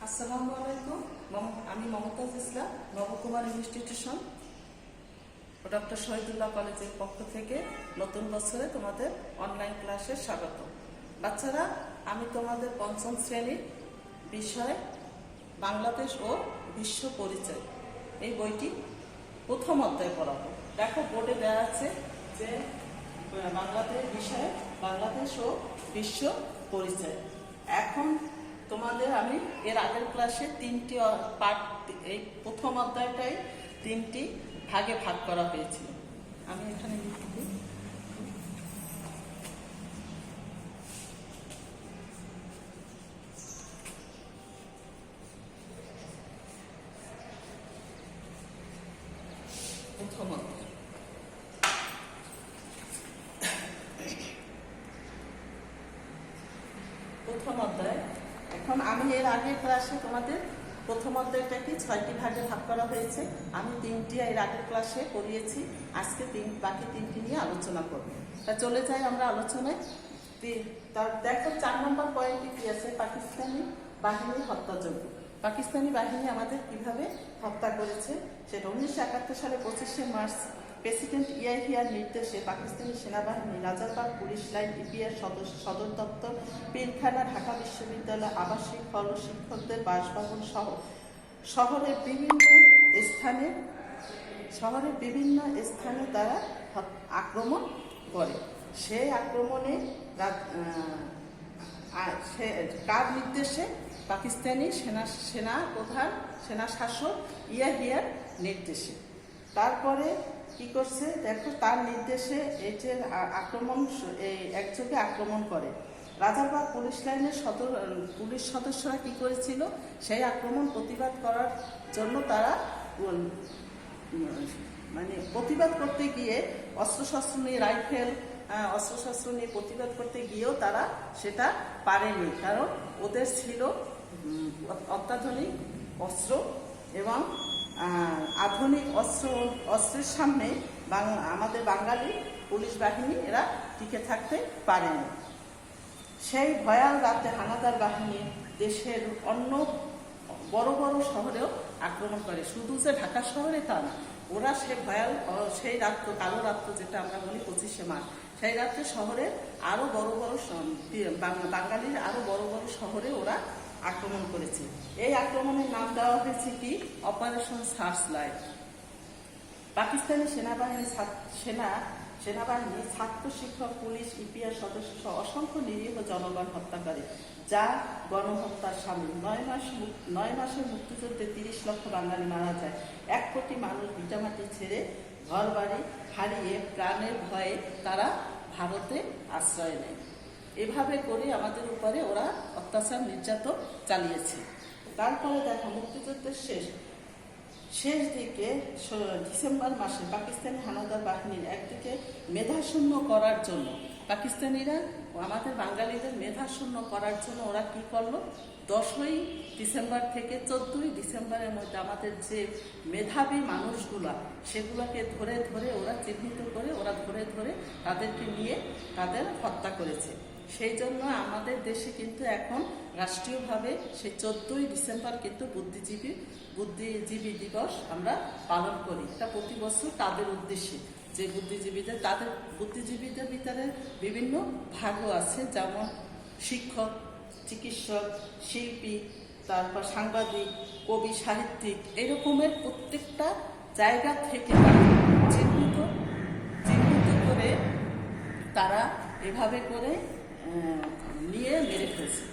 আসসালামু আলাইকুম। আমি মমতাজ ইসলাম নবকুমার ইনস্টিটিউশন ও ডক্টর শহীদুল্লাহ কলেজের পক্ষ থেকে নতুন বছরে তোমাদের অনলাইন ক্লাসে স্বাগত। বাচ্চারা, আমি তোমাদের পঞ্চম শ্রেণীর বিষয় বাংলাদেশ ও বিশ্ব পরিচয় এই বইটি প্রথম অধ্যায় পড়াবো। দেখো, বোর্ডে দেওয়া আছে যে বাংলাদেশ বিষয়ে বাংলাদেশ ও বিশ্ব পরিচয়। এখন তোমাদের আমি এর আগের ক্লাসে তিনটি পার্ট, এই প্রথম অধ্যায়টাই তিনটি ভাগে ভাগ করা হয়েছিল। আমি এখানে লিখে দিই। প্রথম অধ্যায়, এখন আমি এর আগের ক্লাসে তোমাদের প্রথম অধ্যায়টাকে 6টি ভাগে ভাগ করা হয়েছে। আমি 3টি এর আগের ক্লাসে পড়িয়েছি, আজকে বাকি 3টি নিয়ে আলোচনা করব। তা চলে যাই আমরা আলোচনায়। তার দেখো 4 নম্বর পয়েন্টে কি আছে, পাকিস্তানি বাহিনী হত্যাযজ্ঞ। পাকিস্তানি বাহিনী আমাদের কিভাবে হত্যা করেছে সেটা 1971 সালে 25শে মার্চ প্রেসিডেন্ট ইয়াহিয়ার নির্দেশে পাকিস্তানি সেনাবাহিনী রাজারবাগ পুলিশ লাইন, ইপিআর সদর দপ্তর, পীরখানা, ঢাকা বিশ্ববিদ্যালয়, আবাসিক হল, শিক্ষকদের বাসভবন সহ শহরের বিভিন্ন স্থানে তারা আক্রমণ করে। সেই আক্রমণে কার নির্দেশে? পাকিস্তানি সেনা প্রধান, সেনা শাসক ইয়াহিয়ার নির্দেশে। তারপরে কি করছে দেখো, তার নির্দেশে এই যে আক্রমণ, একযোগে আক্রমণ করে। রাজারবাগ পুলিশ লাইনের পুলিশ সদস্যরা কি করেছিল, সেই আক্রমণ প্রতিবাদ করার জন্য তারা প্রতিবাদ করতে গিয়ে অস্ত্রশস্ত্র নিয়ে, রাইফেল অস্ত্রশস্ত্র নিয়ে প্রতিবাদ করতে গিয়েও তারা সেটা পারেনি, কারণ ওদের ছিল অত্যাধুনিক অস্ত্র এবং আধুনিক অস্ত্রের সামনে আমাদের বাঙালি পুলিশ বাহিনী এরা টিকে থাকতে পারেনি। সেই ভয়াল রাতে হানাদার বাহিনী দেশের অন্য বড় বড় শহরেও আক্রমণ করে। শুধু যে ঢাকা শহরে তা না, ওরা সেই রাত্র, কালো রাত্র যেটা আমরা বলি 25শে মার্চ, সেই রাত্রে শহরের আরো বড় বড় বাঙালির আরো বড় বড় শহরে ওরা আক্রমণ করেছে। এই আক্রমণের নাম দেওয়া হয়েছে কি, অপারেশন সার্চ লাইট। পাকিস্তানি সেনাবাহিনী ছাত্র, শিক্ষক, পুলিশ, ইপিআর সদস্য সহ অসংখ্য নিরীহ জনগণ হত্যা করে, যা গণহত্যার সামিল। 9 মাসের মুক্তিযুদ্ধে 30 লক্ষ বাঙালি মারা যায়। 1 কোটি মানুষ ভিটামাটি ছেড়ে ঘর বাড়ি হারিয়ে প্রাণের ভয়ে তারা ভারতে আশ্রয় নেয়। এভাবে করে আমাদের উপরে ওরা অত্যাচার, নির্যাতন চালিয়েছে। তারপরে দেখো, মুক্তিযুদ্ধের শেষ দিকে ডিসেম্বর মাসে পাকিস্তানি হানাদার বাহিনীর একদিকে মেধাশূন্য করার জন্য, পাকিস্তানিরা আমাদের বাঙালিদের মেধাশূন্য করার জন্য ওরা কি করলো, 10ই ডিসেম্বর থেকে 14ই ডিসেম্বরের মধ্যে আমাদের যে মেধাবী মানুষগুলা, সেগুলোকে ধরে ধরে ওরা চিহ্নিত করে, ওরা ধরে ধরে তাদেরকে নিয়ে তাদের হত্যা করেছে। সেই জন্য আমাদের দেশে কিন্তু এখন রাষ্ট্রীয়ভাবে সেই 14ই ডিসেম্বর কিন্তু বুদ্ধিজীবী দিবস আমরা পালন করি। এটা প্রতি বছর তাদের উদ্দেশ্যে, যে বুদ্ধিজীবীদের ভিতরে বিভিন্ন ভাগও আছে, যেমন শিক্ষক, চিকিৎসক, শিল্পী, তারপর সাংবাদিক, কবি, সাহিত্যিক, এরকমের প্রত্যেকটা জায়গা থেকে চিহ্নিত করে তারা এভাবে করে নিয়ে মেরে ফেলছে।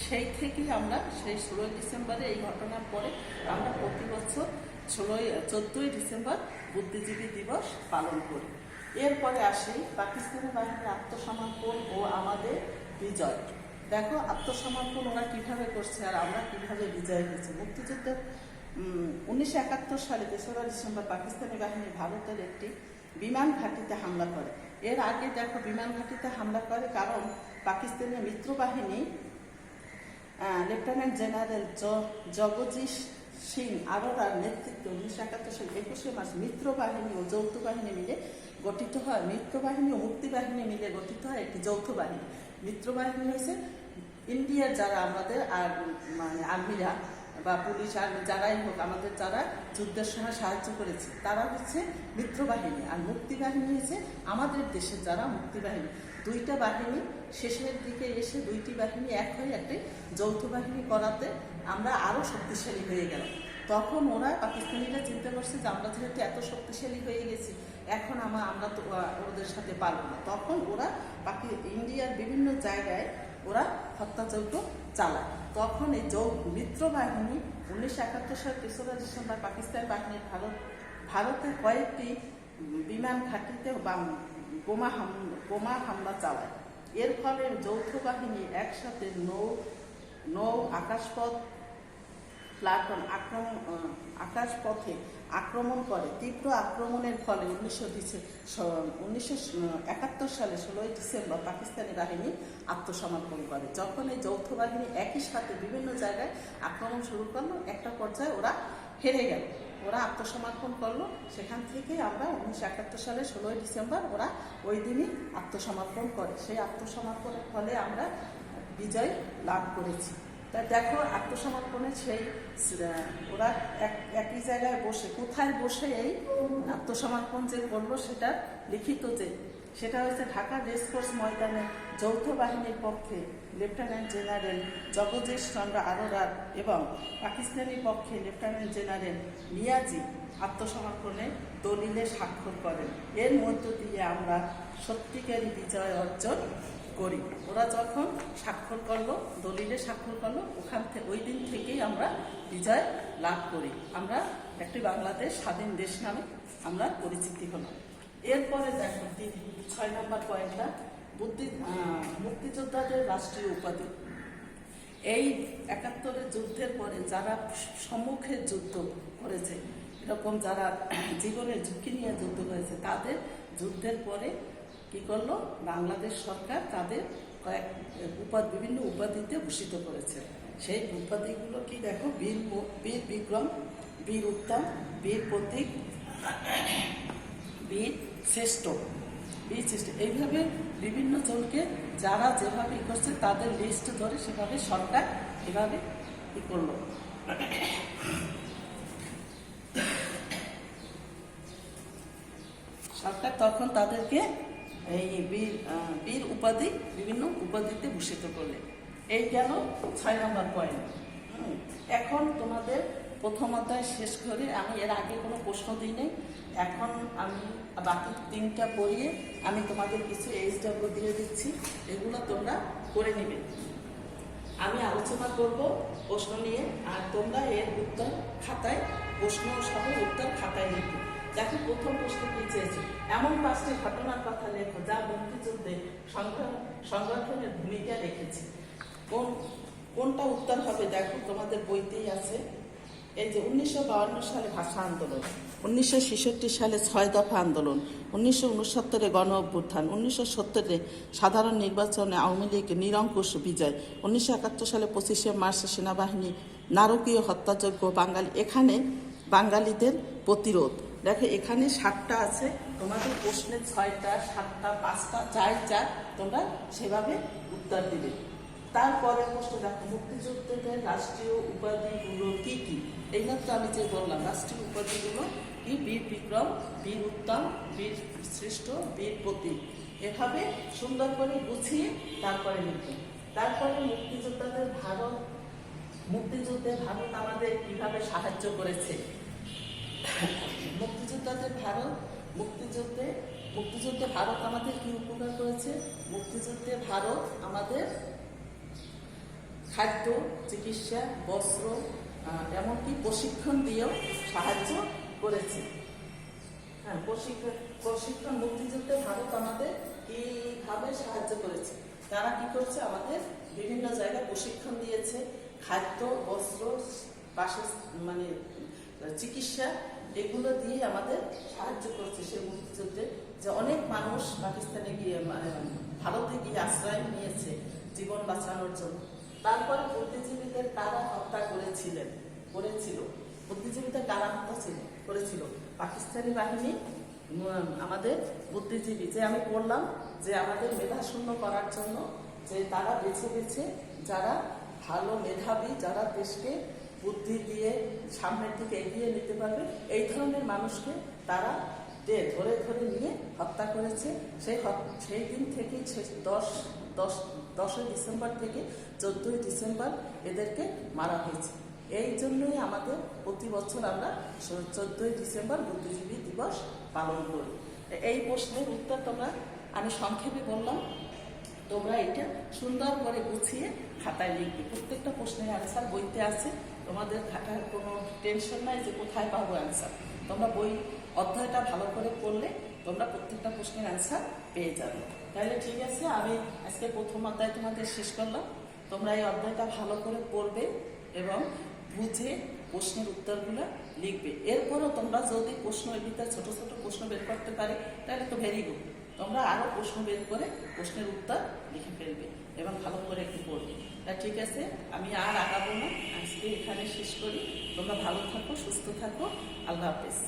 সেই থেকেই আমরা সেই 16ই ডিসেম্বরে, এই ঘটনার পরে আমরা প্রতি বছর 14ই ডিসেম্বর বুদ্ধিজীবী দিবস পালন করি। এরপরে আসি পাকিস্তানি বাহিনীর আত্মসমর্পণ ও আমাদের বিজয়। দেখো, আত্মসমর্পণ ওরা কিভাবে করছে আর আমরা কিভাবে বিজয় হয়েছি। মুক্তিযুদ্ধের 1971 সালে 3রা ডিসেম্বর পাকিস্তানি বাহিনী ভারতের একটি বিমান ঘাঁটিতে হামলা করে। এর আগে দেখো, বিমান ঘাঁটিতে হামলা করে কারণ পাকিস্তানের মিত্রবাহিনী লেফটেন্যান্ট জেনারেল জগজিৎ সিং আরোরার নেতৃত্বে 1971 সালে 21শে মার্চ মিত্রবাহিনী ও যৌথ বাহিনী মিলে গঠিত হয়। মিত্রবাহিনী ও মুক্তিবাহিনী মিলে গঠিত হয় একটি যৌথ বাহিনী। মিত্রবাহিনী হয়েছে ইন্ডিয়ার যারা আমাদের আর মানে আর্মিরা বা পুলিশ আর্মি যারাই হোক আমাদের যারা যুদ্ধের সময় সাহায্য করেছে তারা হচ্ছে মিত্রবাহিনী, আর মুক্তিবাহিনী হচ্ছে আমাদের দেশের যারা মুক্তিবাহিনী। দুইটা বাহিনী শেষের দিকে এসে দুইটি বাহিনী এক হয়ে একটি যৌথ বাহিনী করাতে আমরা আরও শক্তিশালী হয়ে গেলাম। তখন ওরা পাকিস্তানিরা চিন্তা করছে যে আমরা যেহেতু এত শক্তিশালী হয়ে গেছি, এখন আমরা তো ওদের সাথে পারবো না। তখন ওরা ইন্ডিয়ার বিভিন্ন জায়গায় ওরা হত্যাযজ্ঞ চালায়। তখন এই মিত্রবাহিনী 1971 সালের 3রা ডিসেম্বর পাকিস্তান বাহিনী ভারতে কয়েকটি বিমান ঘাঁটিতে বোমা হামলা চালায়। এর ফলে যৌথ বাহিনী একসাথে নৌ আকাশপথ প্লাটুন আকাশপথে আক্রমণ করে। তীব্র আক্রমণের ফলে 1971 সালে 16ই ডিসেম্বর পাকিস্তানি বাহিনী আত্মসমর্পণ করে। যখন এই যৌথ বাহিনী একই সাথে বিভিন্ন জায়গায় আক্রমণ শুরু করলো, একটা পর্যায়ে ওরা হেরে গেল, ওরা আত্মসমর্পণ করলো। সেখান থেকে আমরা 1971 সালে 16ই ডিসেম্বর ওরা ওই দিনই আত্মসমর্পণ করে। সেই আত্মসমর্পণের ফলে আমরা বিজয় লাভ করেছি। তাই দেখো, আত্মসমর্পণের সেই ওরা একই জায়গায় বসে, কোথায় বসে এই আত্মসমর্পণ যে করলো সেটা লিখিত, সেটা হচ্ছে ঢাকা রেসকোর্স ময়দানে যৌথ বাহিনীর পক্ষে লেফটেন্যান্ট জেনারেল জগদীশ চন্দ্র আরোরা এবং পাকিস্তানি পক্ষে লেফটেন্যান্ট জেনারেল নিয়াজি আত্মসমর্পণে দলিলে স্বাক্ষর করেন। এর মধ্য দিয়ে আমরা সত্যিকারী বিজয় অর্জন করি। ওরা যখন স্বাক্ষর করলো, দলিলে স্বাক্ষর করলো, ওখান থেকে ওই দিন থেকেই আমরা বিজয় লাভ করি। আমরা একটি বাংলাদেশ স্বাধীন দেশ নামে আমরা পরিচিতি হলাম। এরপরে দেখো 6 নম্বর পয়েন্টটা, মুক্তিযোদ্ধাদের রাষ্ট্রীয় উপাধি। এই 71-এর যুদ্ধের পরে যারা সম্মুখে যুদ্ধ করেছে, এরকম যারা জীবনের ঝুঁকি নিয়ে যুদ্ধ করেছে, তাদের যুদ্ধের পরে কি করলো, বাংলাদেশ সরকার তাদের বিভিন্ন উপাধিতে ভূষিত করেছে। সেই উপাধিগুলো কি দেখো, বীর বিক্রম, বীর উত্তম, বীর প্রতীক, বীর শ্রেষ্ঠ, এইভাবে বিভিন্ন জনকে যারা যেভাবে করছে তাদের লিস্ট ধরে সেভাবে সরকার এভাবে কি করলো। সরকার তখন তাদেরকে এই বীর উপাধি, বিভিন্ন উপাধিতে ভূষিত করলেন। এই গেল 6 নম্বর পয়েন্ট। এখন তোমাদের প্রথম অধ্যায় শেষ করে আমি এর আগে কোনো প্রশ্ন দিই নেই। এখন আমি বাকি 3টা পড়িয়ে আমি তোমাদের কিছু HW দিয়ে দিচ্ছি, এগুলো তোমরা করে নিবে। আমি আলোচনা করব প্রশ্ন নিয়ে, আর তোমরা এর উত্তর খাতায়, প্রশ্ন সহ উত্তর খাতায় লিখবে। দেখো, প্রথম প্রশ্ন কি চেয়েছে, এমন 5টি ঘটনার কথা লেখো যা মুক্তিযুদ্ধে সংগঠনের ভূমিকা রেখেছে। কোনটা উত্তর হবে? দেখো, তোমাদের বইতেই আছে। এই যে 1952 সালে ভাষা আন্দোলন, 1966 সালে 6 দফা আন্দোলন, 1969-এ গণ অভ্যুত্থান, 1970-এ সাধারণ নির্বাচনে আওয়ামী লীগ নিরঙ্কুশ বিজয়, 1971 সালে 25শে মার্চ সেনাবাহিনী নারকীয় হত্যাযজ্ঞ, এখানে বাঙালিদের প্রতিরোধ। দেখো, এখানে 7টা আছে, তোমাদের প্রশ্নে 6টা, 7টা, 5টা, যার তোমরা সেভাবে উত্তর দিবে। তারপরে প্রশ্ন দেখো, মুক্তিযুদ্ধের রাষ্ট্রীয় উপাধিগুলো কি কি? এইমাত্র আমি যে বললাম রাষ্ট্রীয় উপাধিগুলো কি, বীর বিক্রম, বীর উত্তম, বীর শ্রেষ্ঠ, বীর প্রতীক। এভাবে সুন্দর করে গুছিয়ে তারপরে লিখবে। তারপরে মুক্তিযুদ্ধে ভারত আমাদের কিভাবে সাহায্য করেছে। মুক্তিযুদ্ধে ভারত আমাদের কি উপকার করেছে? মুক্তিযুদ্ধে ভারত আমাদের খাদ্য, চিকিৎসা, বস্ত্র, এমনকি প্রশিক্ষণ দিয়েও সাহায্য করেছে। হ্যাঁ, প্রশিক্ষণ মুক্তিযুদ্ধে ভারত আমাদের কিভাবে সাহায্য করেছে? তারা কি করছে, আমাদের বিভিন্ন জায়গায় প্রশিক্ষণ দিয়েছে, খাদ্য, বস্ত্র, মানে চিকিৎসা, এগুলো দিয়ে আমাদের সাহায্য করছে। সেই মুক্তিযুদ্ধে যে অনেক মানুষ পাকিস্তানে গিয়ে, ভারতে গিয়ে আশ্রয় নিয়েছে জীবন বাঁচানোর জন্য। তারপরে বুদ্ধিজীবীদের কারা হত্যা করেছিল, বুদ্ধিজীবীদের কারা হত্যা করেছিল? পাকিস্তানি বাহিনী আমাদের বুদ্ধিজীবী, যে আমি বললাম যে আমাদের মেধা শূন্য করার জন্য যে তারা বেছে বেছে যারা ভালো মেধাবী, যারা দেশকে বুদ্ধি দিয়ে সামনের দিকে এগিয়ে নিতে পারবে, এই ধরনের মানুষকে তারা ধরে ধরে নিয়ে হত্যা করেছে। সেই দিন থেকে 10ই ডিসেম্বর থেকে 14ই ডিসেম্বর এদেরকে মারা হয়েছে। এই জন্যই আমাদের প্রতি বছর আমরা 14ই ডিসেম্বর বুদ্ধিজীবী দিবস পালন করি। এই প্রশ্নের উত্তর আমি সংক্ষেপে বললাম, তোমরা এটা সুন্দর করে গুছিয়ে খাতায় লিখবে। প্রত্যেকটা প্রশ্নের অ্যান্সার বইতে আছে, তোমাদের খাতার কোনো টেনশন নাই যে কোথায় পাবো অ্যান্সার। তোমরা বই অধ্যায়টা ভালো করে পড়লে তোমরা প্রত্যেকটা প্রশ্নের অ্যান্সার পেয়ে যাবে। তাহলে ঠিক আছে, আমি আজকে প্রথম অধ্যায় তোমাদের শেষ করলাম। তোমরা এই অধ্যায়টা ভালো করে পড়বে এবং বুঝে প্রশ্নের উত্তরগুলো লিখবে। এরপরও তোমরা যদি প্রশ্ন এর ভিতরে ছোট ছোট প্রশ্ন বের করতে পারে তাহলে তো ভেরি গুড। তোমরা আরও প্রশ্ন বের করে প্রশ্নের উত্তর লিখে ফেলবে এবং ভালো করে একটু পড়বে। তা ঠিক আছে, আমি আর আগাবো না, আজকে এখানে শেষ করি। তোমরা ভালো থাকো, সুস্থ থাকো। আল্লাহ হাফেজ।